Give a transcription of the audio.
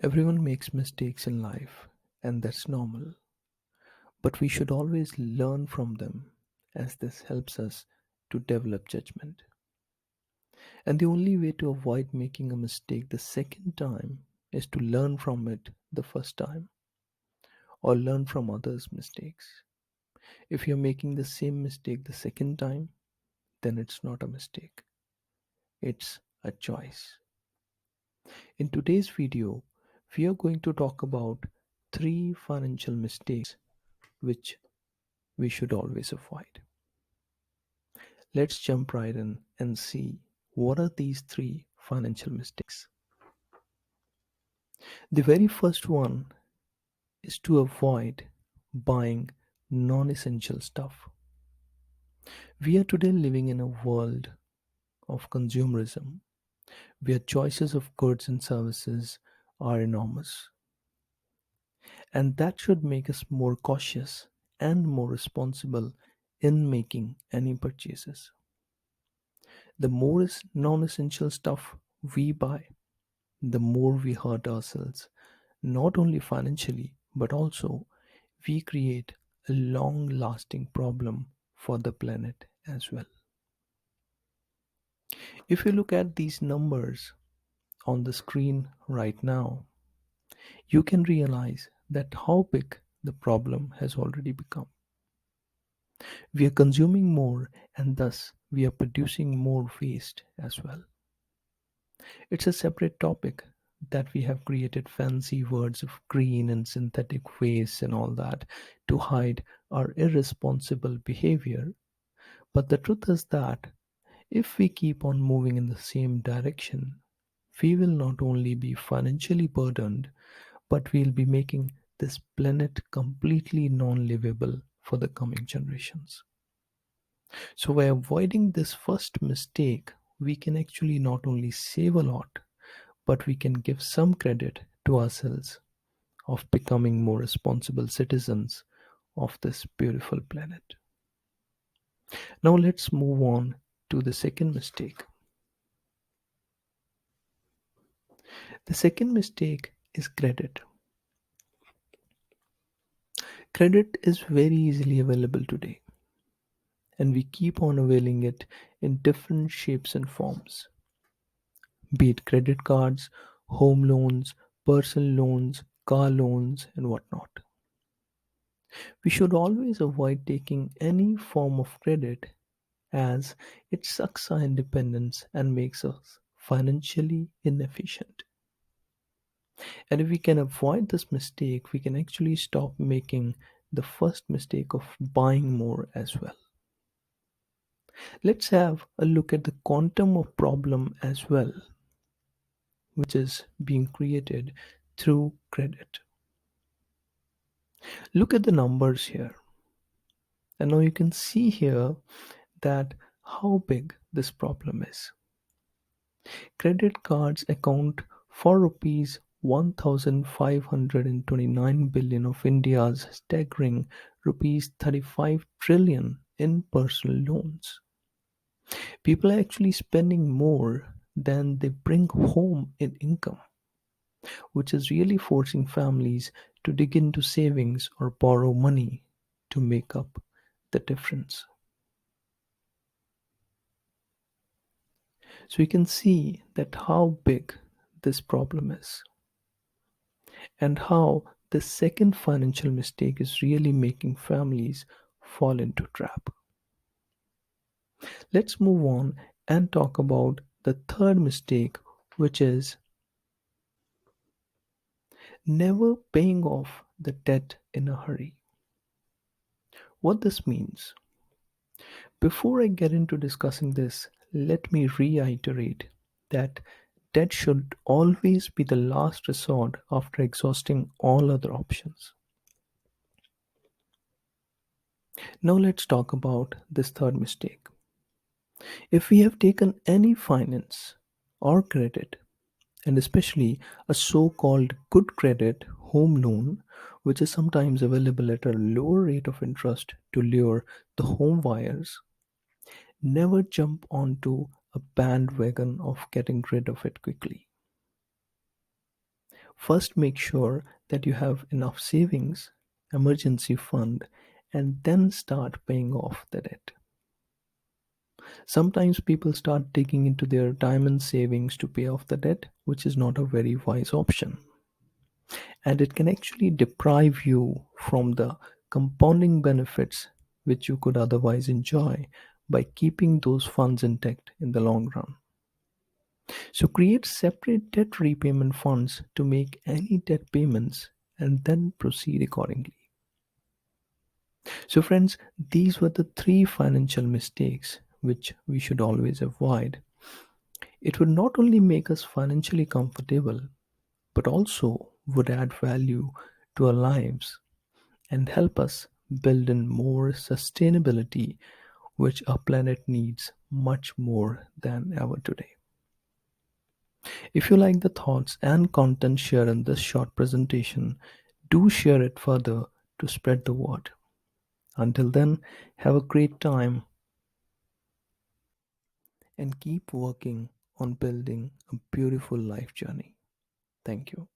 Everyone makes mistakes in life, and that's normal. But we should always learn from them, as this helps us to develop judgment. And the only way to avoid making a mistake the second time is to learn from it the first time, or learn from others' mistakes. If you're making the same mistake the second time, then it's not a mistake, it's a choice. In today's video, we are going to talk about three financial mistakes which we should always avoid. Let's jump right in and see what are these three financial mistakes. The very first one is to avoid buying non essential stuff. We are today living in a world of consumerism where choices of goods and services are enormous, and that should make us more cautious and more responsible in making any purchases. The more non essential stuff we buy, the more we hurt ourselves, not only financially, but also we create a long lasting problem for the planet as well. If you look at these numbers on the screen right now, you can realize that how big the problem has already become. We are consuming more and thus we are producing more waste as well. It's a separate topic that we have created fancy words of green and synthetic waste and all that to hide our irresponsible behavior. But the truth is that if we keep on moving in the same direction, we will not only be financially burdened, but we'll be making this planet completely non livable for the coming generations. So, by avoiding this first mistake, we can actually not only save a lot, but we can give some credit to ourselves of becoming more responsible citizens of this beautiful planet. Now, let's move on to the second mistake. The second mistake is credit. Credit is very easily available today, and we keep on availing it in different shapes and forms, be it credit cards, home loans, personal loans, car loans, and whatnot. We should always avoid taking any form of credit as it sucks our independence and makes us financially inefficient. And if we can avoid this mistake, we can actually stop making the first mistake of buying more as well. Let's have a look at the quantum of problem as well, which is being created through credit. Look at the numbers here. And now you can see here that how big this problem is. Credit cards account for rupees 1529 billion of India's staggering rupees 35 trillion in personal loans. People are actually spending more than they bring home in income, which is really forcing families to dig into savings or borrow money to make up the difference. So you can see that how big this problem is and how the second financial mistake is really making families fall into trap. Let's move on and talk about the third mistake, which is never paying off the debt in a hurry. What this means, before I get into discussing this, let me reiterate that debt should always be the last resort after exhausting all other options. Now let's talk about this third mistake. If we have taken any finance or credit, and especially a so called good credit home loan, which is sometimes available at a lower rate of interest to lure the home buyers, never jump onto a bandwagon of getting rid of it quickly. First, make sure that you have enough savings, emergency fund, and then start paying off the debt. Sometimes people start digging into their retirement savings to pay off the debt, which is not a very wise option. And it can actually deprive you from the compounding benefits which you could otherwise enjoy by keeping those funds intact in the long run. So create separate debt repayment funds to make any debt payments and then proceed accordingly. So, friends, these were the three financial mistakes which we should always avoid. It would not only make us financially comfortable, but also would add value to our lives and help us build in more sustainability, which our planet needs much more than ever today. If you like the thoughts and content shared in this short presentation, do share it further to spread the word. Until then, have a great time and keep working on building a beautiful life journey. Thank you.